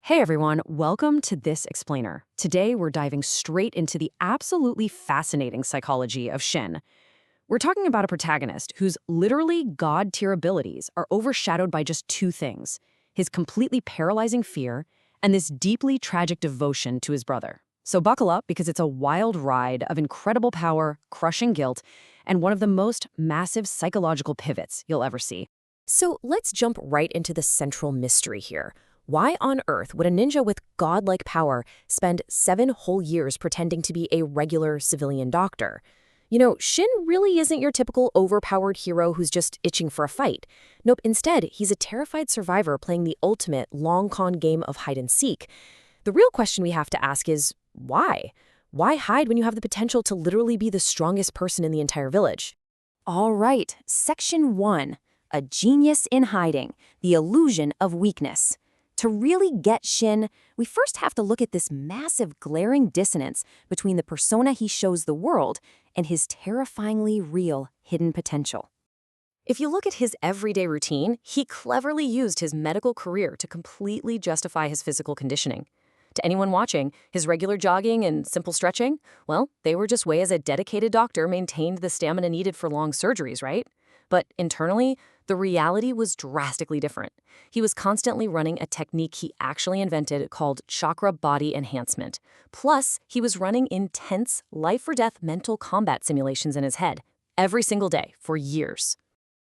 Hey everyone, welcome to This Explainer. Today we're diving straight into the absolutely fascinating psychology of Shin. We're talking about a protagonist whose literally god-tier abilities are overshadowed by just two things: his completely paralyzing fear and this deeply tragic devotion to his brother. So buckle up because it's a wild ride of incredible power, crushing guilt, and one of the most massive psychological pivots you'll ever see. So let's jump right into the central mystery here. Why on earth would a ninja with godlike power spend 7 whole years pretending to be a regular civilian doctor? Shin really isn't your typical overpowered hero who's just itching for a fight. Nope, instead, he's a terrified survivor playing the ultimate long-con game of hide and seek. The real question we have to ask is, why? Why hide when you have the potential to literally be the strongest person in the entire village? All right, Section 1, a genius in hiding, the illusion of weakness. To really get Shin, we first have to look at this massive glaring dissonance between the persona he shows the world and his terrifyingly real hidden potential. If you look at his everyday routine, he cleverly used his medical career to completely justify his physical conditioning. To anyone watching, his regular jogging and simple stretching, well, they were just ways a dedicated doctor maintained the stamina needed for long surgeries, right? But internally, the reality was drastically different. He was constantly running a technique he actually invented called chakra body enhancement. Plus, he was running intense, life-or-death mental combat simulations in his head every single day for years.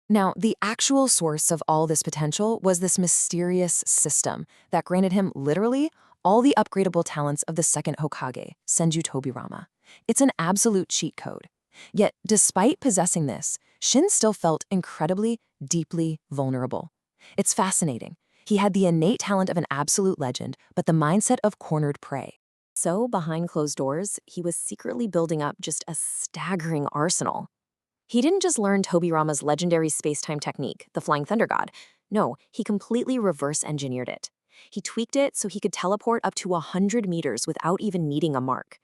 Now, the actual source of all this potential was this mysterious system that granted him literally all the upgradable talents of the second Hokage, Senju Tobirama. It's an absolute cheat code. Yet, despite possessing this, Shin still felt incredibly, deeply vulnerable. It's fascinating. He had the innate talent of an absolute legend, but the mindset of cornered prey. So, behind closed doors, he was secretly building up just a staggering arsenal. He didn't just learn Tobirama's legendary space-time technique, the Flying Thunder God. No, he completely reverse-engineered it. He tweaked it so he could teleport up to 100 meters without even needing a mark.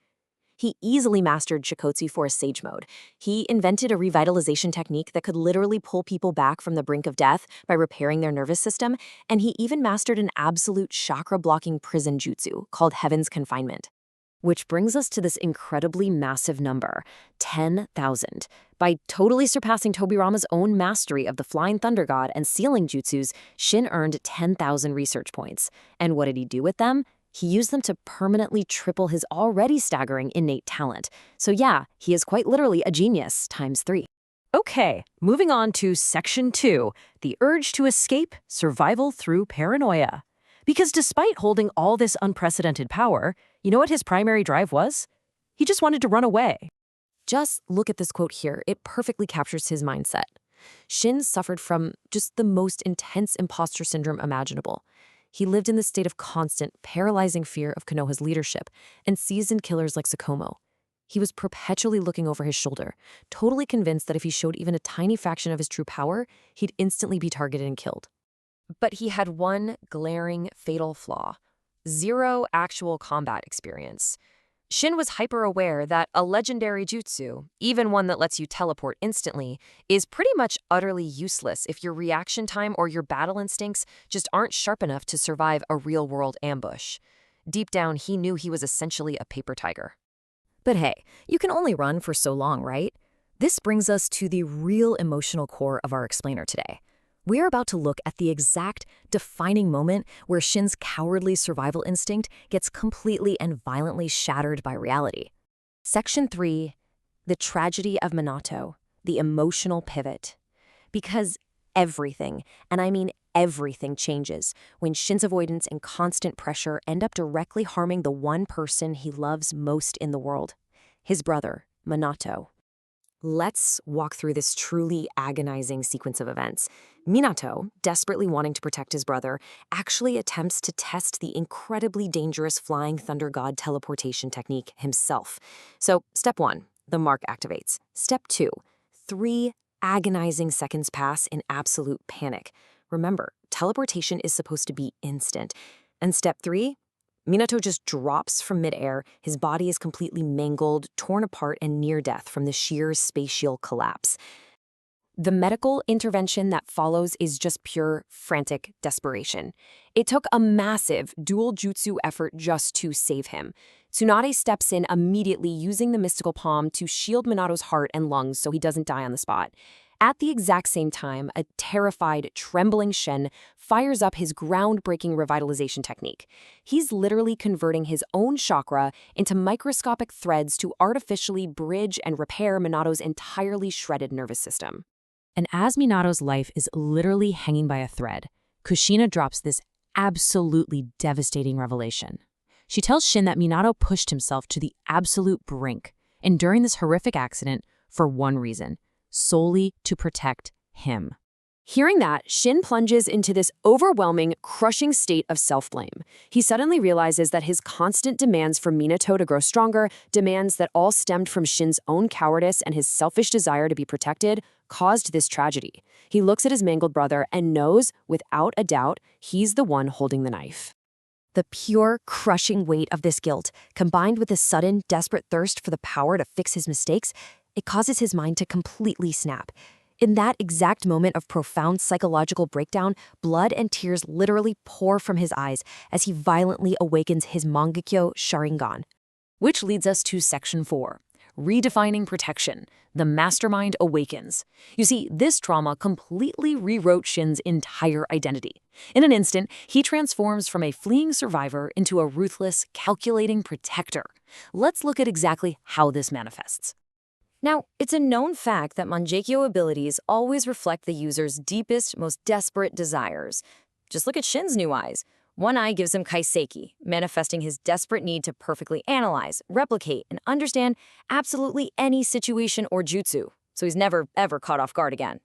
He easily mastered Shikotsu Forest Sage Mode. He invented a revitalization technique that could literally pull people back from the brink of death by repairing their nervous system, and he even mastered an absolute chakra-blocking prison jutsu called Heaven's Confinement. Which brings us to this incredibly massive number, 10,000. By totally surpassing Tobirama's own mastery of the Flying Thunder God and sealing jutsus, Shin earned 10,000 research points. And what did he do with them? He used them to permanently triple his already staggering innate talent. So yeah, he is quite literally a genius times 3. Okay, moving on to Section 2, the urge to escape, survival through paranoia. Because despite holding all this unprecedented power, you know what his primary drive was? He just wanted to run away. Just look at this quote here. It perfectly captures his mindset. Shin suffered from just the most intense imposter syndrome imaginable. He lived in the state of constant, paralyzing fear of Konoha's leadership and seasoned killers like Tsukumo. He was perpetually looking over his shoulder, totally convinced that if he showed even a tiny fraction of his true power, he'd instantly be targeted and killed. But he had one glaring, fatal flaw: zero actual combat experience. Shin was hyper-aware that a legendary jutsu, even one that lets you teleport instantly, is pretty much utterly useless if your reaction time or your battle instincts just aren't sharp enough to survive a real-world ambush. Deep down, he knew he was essentially a paper tiger. But hey, you can only run for so long, right? This brings us to the real emotional core of our explainer today. We're about to look at the exact defining moment where Shin's cowardly survival instinct gets completely and violently shattered by reality. Section 3, the tragedy of Minato, the emotional pivot. Because everything, and I mean everything, changes when Shin's avoidance and constant pressure end up directly harming the one person he loves most in the world: his brother, Minato. Let's walk through this truly agonizing sequence of events. Minato, desperately wanting to protect his brother, actually attempts to test the incredibly dangerous Flying Thunder God teleportation technique himself. So, step 1, the mark activates. Step 2, 3 agonizing seconds pass in absolute panic. Remember, teleportation is supposed to be instant. And step 3, Minato just drops from midair. His body is completely mangled, torn apart, and near death from the sheer spatial collapse. The medical intervention that follows is just pure, frantic desperation. It took a massive dual jutsu effort just to save him. Tsunade steps in immediately using the mystical palm to shield Minato's heart and lungs so he doesn't die on the spot. At the exact same time, a terrified, trembling Shin fires up his groundbreaking revitalization technique. He's literally converting his own chakra into microscopic threads to artificially bridge and repair Minato's entirely shredded nervous system. And as Minato's life is literally hanging by a thread, Kushina drops this absolutely devastating revelation. She tells Shin that Minato pushed himself to the absolute brink, and during this horrific accident, for one reason, solely to protect him. Hearing that, Shin plunges into this overwhelming, crushing state of self-blame. He suddenly realizes that his constant demands for Minato to grow stronger, demands that all stemmed from Shin's own cowardice and his selfish desire to be protected, caused this tragedy. He looks at his mangled brother and knows, without a doubt, he's the one holding the knife. The pure, crushing weight of this guilt, combined with his sudden, desperate thirst for the power to fix his mistakes, it causes his mind to completely snap. In that exact moment of profound psychological breakdown, blood and tears literally pour from his eyes as he violently awakens his Mangekyo Sharingan. Which leads us to Section 4, Redefining Protection. The Mastermind Awakens. You see, this trauma completely rewrote Shin's entire identity. In an instant, he transforms from a fleeing survivor into a ruthless, calculating protector. Let's look at exactly how this manifests. Now, it's a known fact that Mangekyo abilities always reflect the user's deepest, most desperate desires. Just look at Shin's new eyes. One eye gives him kaiseki, manifesting his desperate need to perfectly analyze, replicate, and understand absolutely any situation or jutsu, so he's never, ever caught off guard again.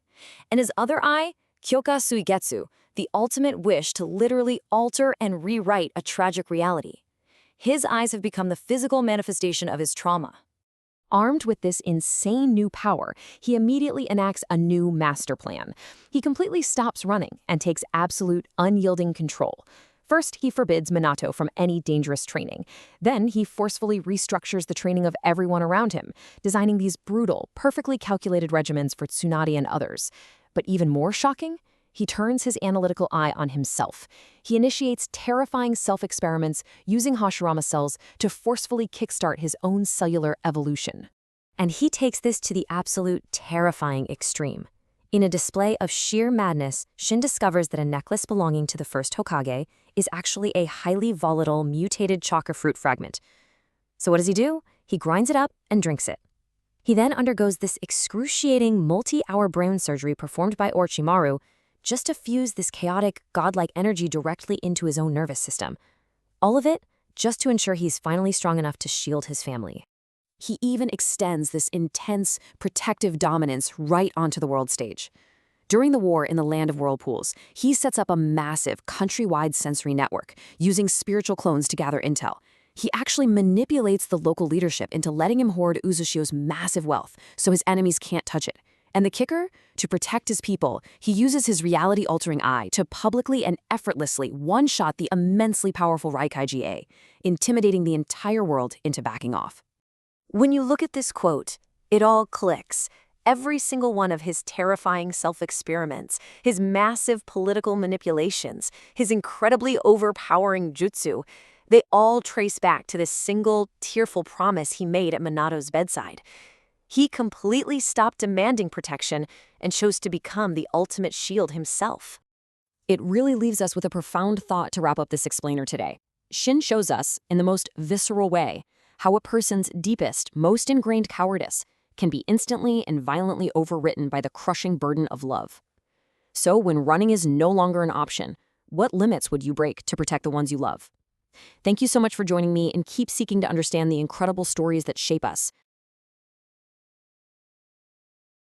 And his other eye, kyoka suigetsu, the ultimate wish to literally alter and rewrite a tragic reality. His eyes have become the physical manifestation of his trauma. Armed with this insane new power, he immediately enacts a new master plan. He completely stops running and takes absolute, unyielding control. First, he forbids Minato from any dangerous training. Then, he forcefully restructures the training of everyone around him, designing these brutal, perfectly calculated regimens for Tsunade and others. But even more shocking, he turns his analytical eye on himself. He initiates terrifying self-experiments using Hashirama cells to forcefully kickstart his own cellular evolution. And he takes this to the absolute terrifying extreme. In a display of sheer madness, Shin discovers that a necklace belonging to the first Hokage is actually a highly volatile, mutated chakra fruit fragment. So what does he do? He grinds it up and drinks it. He then undergoes this excruciating multi-hour brain surgery performed by Orochimaru just to fuse this chaotic, godlike energy directly into his own nervous system. All of it just to ensure he's finally strong enough to shield his family. He even extends this intense, protective dominance right onto the world stage. During the war in the Land of Whirlpools, he sets up a massive, countrywide sensory network, using spiritual clones to gather intel. He actually manipulates the local leadership into letting him hoard Uzushio's massive wealth so his enemies can't touch it. And the kicker? To protect his people, he uses his reality-altering eye to publicly and effortlessly one-shot the immensely powerful Raikage-A, intimidating the entire world into backing off. When you look at this quote, it all clicks. Every single one of his terrifying self-experiments, his massive political manipulations, his incredibly overpowering jutsu, they all trace back to this single, tearful promise he made at Minato's bedside. He completely stopped demanding protection and chose to become the ultimate shield himself. It really leaves us with a profound thought to wrap up this explainer today. Shin shows us, in the most visceral way, how a person's deepest, most ingrained cowardice can be instantly and violently overwritten by the crushing burden of love. So when running is no longer an option, what limits would you break to protect the ones you love? Thank you so much for joining me, and keep seeking to understand the incredible stories that shape us.